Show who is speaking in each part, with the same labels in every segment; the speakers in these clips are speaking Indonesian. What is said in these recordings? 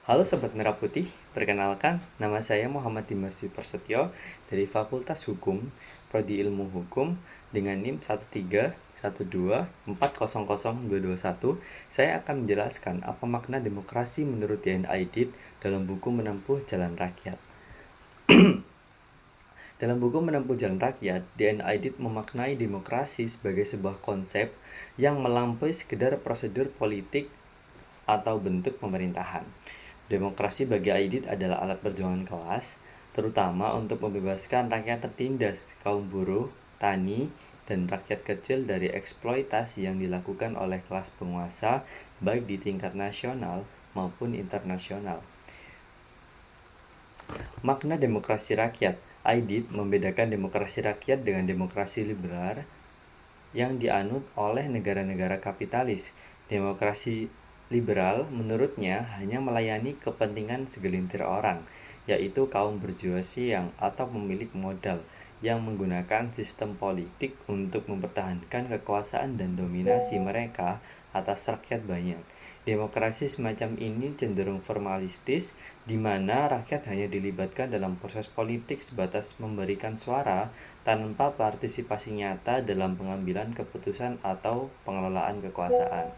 Speaker 1: Halo Sobat Merah Putih, perkenalkan nama saya Muhammad Dimas Prasetyo dari Fakultas Hukum, Prodi Ilmu Hukum dengan NIM 13124000221. Saya akan menjelaskan apa makna demokrasi menurut DN Aidit dalam buku Menempuh Jalan Rakyat. Dalam buku Menempuh Jalan Rakyat, DN Aidit memaknai demokrasi sebagai sebuah konsep yang melampaui sekedar prosedur politik atau bentuk pemerintahan. Demokrasi bagi Aidit adalah alat perjuangan kelas, terutama untuk membebaskan rakyat tertindas, kaum buruh, tani, dan rakyat kecil dari eksploitasi yang dilakukan oleh kelas penguasa baik di tingkat nasional maupun internasional. Makna demokrasi rakyat. Aidit membedakan demokrasi rakyat dengan demokrasi liberal yang dianut oleh negara-negara kapitalis. Demokrasi liberal menurutnya hanya melayani kepentingan segelintir orang, yaitu kaum berjiwa siang atau pemilik modal yang menggunakan sistem politik untuk mempertahankan kekuasaan dan dominasi mereka atas rakyat banyak. Demokrasi semacam ini cenderung formalistis, di mana rakyat hanya dilibatkan dalam proses politik sebatas memberikan suara tanpa partisipasi nyata dalam pengambilan keputusan atau pengelolaan kekuasaan.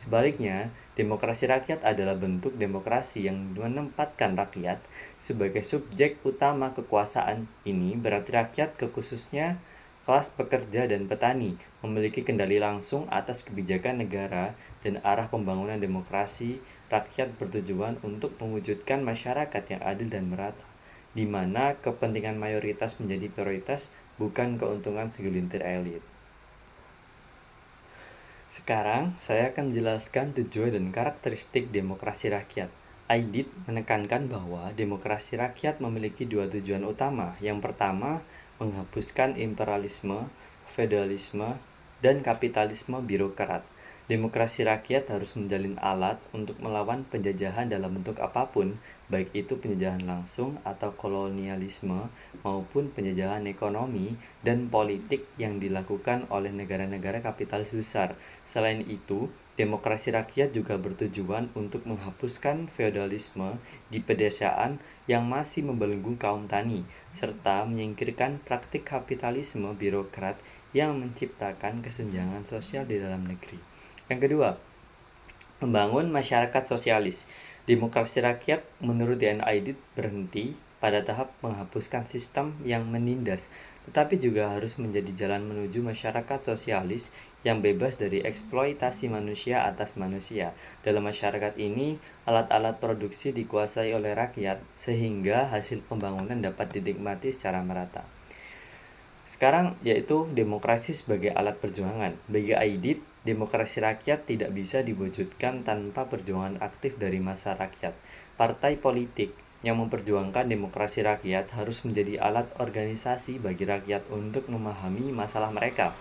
Speaker 1: Sebaliknya, demokrasi rakyat adalah bentuk demokrasi yang menempatkan rakyat sebagai subjek utama kekuasaan. Ini berarti rakyat, khususnya kelas pekerja dan petani, memiliki kendali langsung atas kebijakan negara dan arah pembangunan demokrasi. Rakyat bertujuan untuk mewujudkan masyarakat yang adil dan merata, di mana kepentingan mayoritas menjadi prioritas, bukan keuntungan segelintir elit. Sekarang, saya akan menjelaskan tujuan dan karakteristik demokrasi rakyat. Aidit menekankan bahwa demokrasi rakyat memiliki dua tujuan utama. Yang pertama, menghapuskan imperialisme, feodalisme, dan kapitalisme birokrat. Demokrasi rakyat harus menjalin alat untuk melawan penjajahan dalam bentuk apapun, baik itu penjajahan langsung atau kolonialisme maupun penjajahan ekonomi dan politik yang dilakukan oleh negara-negara kapitalis besar. Selain itu, demokrasi rakyat juga bertujuan untuk menghapuskan feodalisme di pedesaan yang masih membelenggu kaum tani, serta menyingkirkan praktik kapitalisme birokrat yang menciptakan kesenjangan sosial di dalam negeri. Yang kedua, membangun masyarakat sosialis. Demokrasi rakyat menurut DN Aidit berhenti pada tahap menghapuskan sistem yang menindas, tetapi juga harus menjadi jalan menuju masyarakat sosialis yang bebas dari eksploitasi manusia atas manusia. Dalam masyarakat ini, alat-alat produksi dikuasai oleh rakyat sehingga hasil pembangunan dapat dinikmati secara merata. Sekarang yaitu demokrasi sebagai alat perjuangan. Bagi Aidit, demokrasi rakyat tidak bisa diwujudkan tanpa perjuangan aktif dari massa rakyat. Partai politik yang memperjuangkan demokrasi rakyat harus menjadi alat organisasi bagi rakyat untuk memahami masalah mereka,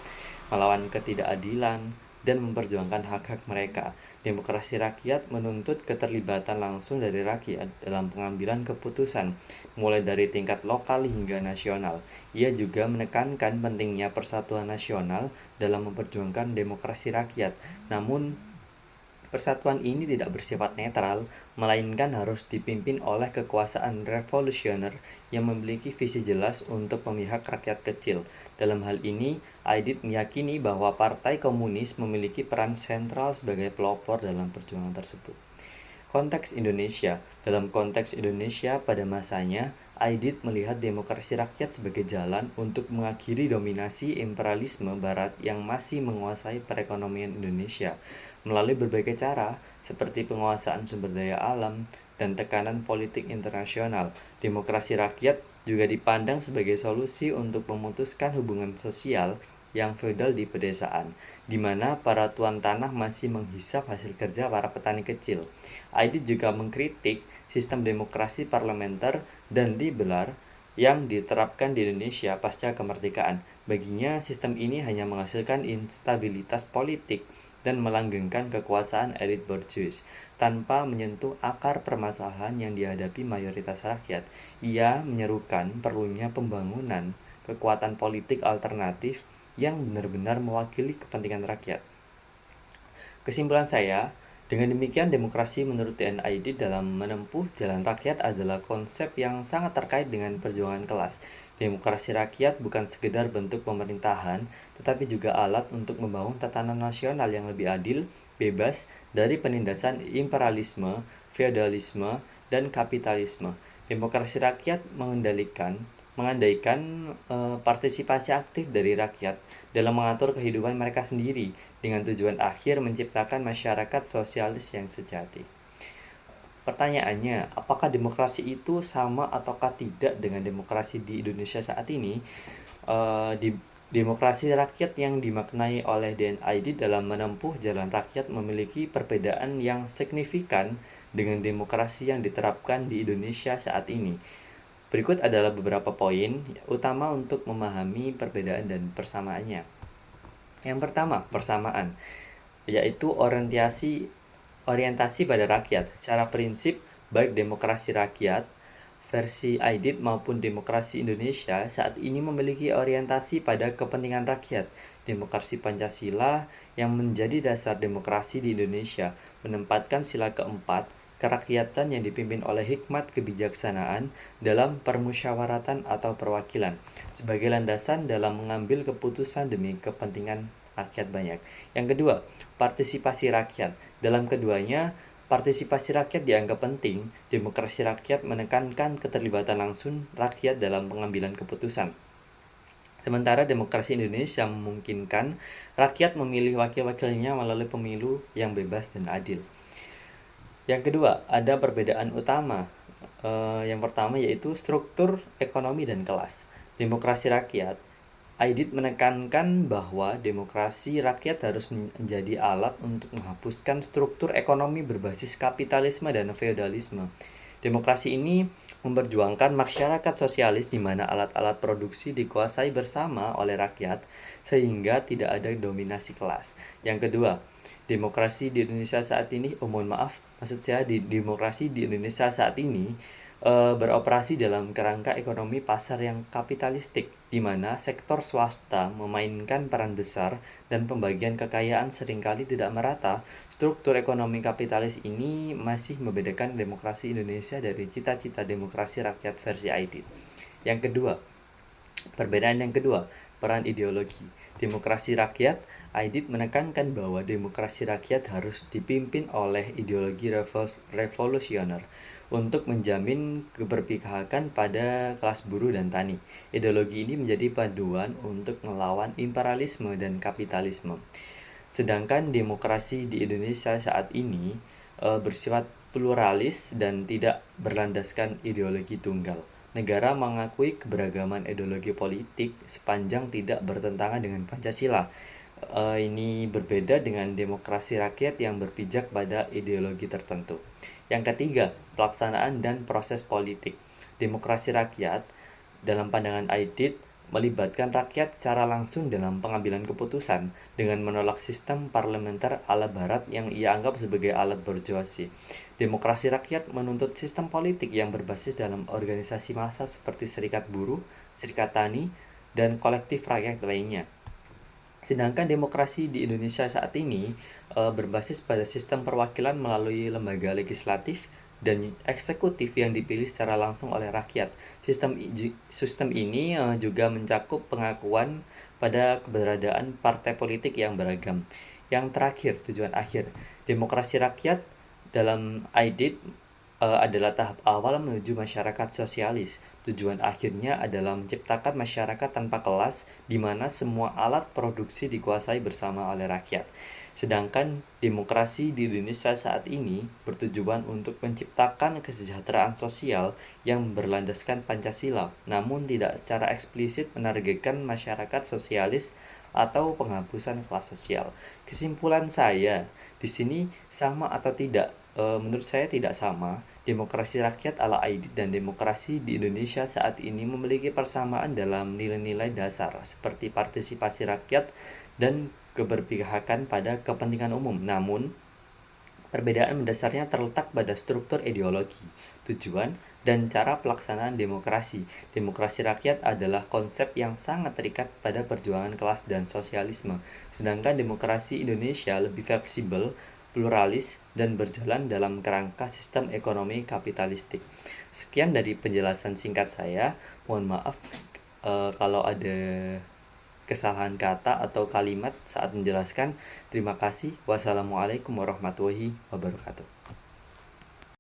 Speaker 1: melawan ketidakadilan, dan memperjuangkan hak-hak mereka. Demokrasi rakyat menuntut keterlibatan langsung dari rakyat dalam pengambilan keputusan, mulai dari tingkat lokal hingga nasional. Ia juga menekankan pentingnya persatuan nasional dalam memperjuangkan demokrasi rakyat. Namun, persatuan ini tidak bersifat netral, melainkan harus dipimpin oleh kekuasaan revolusioner yang memiliki visi jelas untuk memihak rakyat kecil. Dalam hal ini, Aidit meyakini bahwa Partai Komunis memiliki peran sentral sebagai pelopor dalam perjuangan tersebut. Konteks Indonesia. Dalam konteks Indonesia pada masanya, Aidit melihat demokrasi rakyat sebagai jalan untuk mengakhiri dominasi imperialisme barat yang masih menguasai perekonomian Indonesia melalui berbagai cara seperti penguasaan sumber daya alam dan tekanan politik internasional. Demokrasi rakyat juga dipandang sebagai solusi untuk memutuskan hubungan sosial yang feodal di pedesaan, di mana para tuan tanah masih menghisap hasil kerja para petani kecil. Aidit juga mengkritik sistem demokrasi parlementer dan liberal yang diterapkan di Indonesia pasca kemerdekaan. Baginya, sistem ini hanya menghasilkan instabilitas politik dan melanggengkan kekuasaan elit borjuis tanpa menyentuh akar permasalahan yang dihadapi mayoritas rakyat. Ia menyerukan perlunya pembangunan kekuatan politik alternatif yang benar-benar mewakili kepentingan rakyat. Kesimpulan saya, Dengan demikian, demokrasi menurut DNID dalam menempuh jalan rakyat adalah konsep yang sangat terkait dengan perjuangan kelas. Demokrasi rakyat bukan sekedar bentuk pemerintahan, tetapi juga alat untuk membangun tatanan nasional yang lebih adil, bebas dari penindasan imperialisme, feodalisme, dan kapitalisme. Demokrasi rakyat mengandaikan partisipasi aktif dari rakyat dalam mengatur kehidupan mereka sendiri dengan tujuan akhir menciptakan masyarakat sosialis yang sejati. Pertanyaannya, apakah demokrasi itu sama ataukah tidak dengan demokrasi di Indonesia saat ini? Demokrasi rakyat yang dimaknai oleh DNID dalam menempuh jalan rakyat memiliki perbedaan yang signifikan dengan demokrasi yang diterapkan di Indonesia saat ini. Berikut adalah beberapa poin utama untuk memahami perbedaan dan persamaannya. Yang pertama, persamaan, yaitu orientasi pada rakyat. Secara prinsip, baik demokrasi rakyat versi IDIT maupun demokrasi Indonesia saat ini memiliki orientasi pada kepentingan rakyat. Demokrasi Pancasila yang menjadi dasar demokrasi di Indonesia menempatkan sila keempat, kerakyatan yang dipimpin oleh hikmat kebijaksanaan dalam permusyawaratan atau perwakilan sebagai landasan dalam mengambil keputusan demi kepentingan rakyat banyak. Yang kedua, partisipasi rakyat. Dalam keduanya, partisipasi rakyat dianggap penting. Demokrasi rakyat menekankan keterlibatan langsung rakyat dalam pengambilan keputusan. Sementara demokrasi Indonesia memungkinkan rakyat memilih wakil-wakilnya melalui pemilu yang bebas dan adil. Yang kedua, ada perbedaan utama. Yang pertama yaitu struktur ekonomi dan kelas. Demokrasi rakyat, IDIT menekankan bahwa demokrasi rakyat harus menjadi alat untuk menghapuskan struktur ekonomi berbasis kapitalisme dan feodalisme. Demokrasi ini memperjuangkan masyarakat sosialis di mana alat-alat produksi dikuasai bersama oleh rakyat sehingga tidak ada dominasi kelas. Yang kedua, demokrasi di Indonesia saat ini, demokrasi di Indonesia saat ini beroperasi dalam kerangka ekonomi pasar yang kapitalistik, di mana sektor swasta memainkan peran besar dan pembagian kekayaan seringkali tidak merata. Struktur ekonomi kapitalis ini masih membedakan demokrasi Indonesia dari cita-cita demokrasi rakyat versi IDIT. Yang kedua, perbedaan yang kedua, peran ideologi. Demokrasi rakyat, IDIT menekankan bahwa demokrasi rakyat harus dipimpin oleh ideologi revolusioner untuk menjamin keberpihakan pada kelas buruh dan tani. Ideologi ini menjadi panduan untuk melawan imperialisme dan kapitalisme. Sedangkan demokrasi di Indonesia saat ini bersifat pluralis dan tidak berlandaskan ideologi tunggal. Negara mengakui keberagaman ideologi politik sepanjang tidak bertentangan dengan Pancasila. Ini berbeda dengan demokrasi rakyat yang berpijak pada ideologi tertentu. Yang ketiga, pelaksanaan dan proses politik. Demokrasi rakyat dalam pandangan IDIT melibatkan rakyat secara langsung dalam pengambilan keputusan dengan menolak sistem parlementer ala barat yang ia anggap sebagai alat burjuasi. Demokrasi rakyat menuntut sistem politik yang berbasis dalam organisasi massa seperti serikat buruh, serikat tani, dan kolektif rakyat lainnya. Sedangkan demokrasi di Indonesia saat ini berbasis pada sistem perwakilan melalui lembaga legislatif dan eksekutif yang dipilih secara langsung oleh rakyat. Sistem ini juga mencakup pengakuan pada keberadaan partai politik yang beragam. Yang terakhir, tujuan akhir. Demokrasi rakyat dalam IDIT adalah tahap awal menuju masyarakat sosialis. Tujuan akhirnya adalah menciptakan masyarakat tanpa kelas di mana semua alat produksi dikuasai bersama oleh rakyat. Sedangkan demokrasi di Indonesia saat ini bertujuan untuk menciptakan kesejahteraan sosial yang berlandaskan Pancasila, namun tidak secara eksplisit menargetkan masyarakat sosialis atau penghapusan kelas sosial. Kesimpulan saya di sini sama atau tidak? Menurut saya tidak sama. Demokrasi rakyat ala IDIT dan demokrasi di Indonesia saat ini memiliki persamaan dalam nilai-nilai dasar seperti partisipasi rakyat dan keberpihakan pada kepentingan umum. Namun, perbedaan mendasarnya terletak pada struktur ideologi, tujuan, dan cara pelaksanaan demokrasi. Demokrasi rakyat adalah konsep yang sangat terikat pada perjuangan kelas dan sosialisme, sedangkan demokrasi Indonesia lebih fleksibel pluralis, dan berjalan dalam kerangka sistem ekonomi kapitalistik. Sekian dari penjelasan singkat saya. Mohon maaf kalau ada kesalahan kata atau kalimat saat menjelaskan. Terima kasih. Wassalamualaikum warahmatullahi wabarakatuh.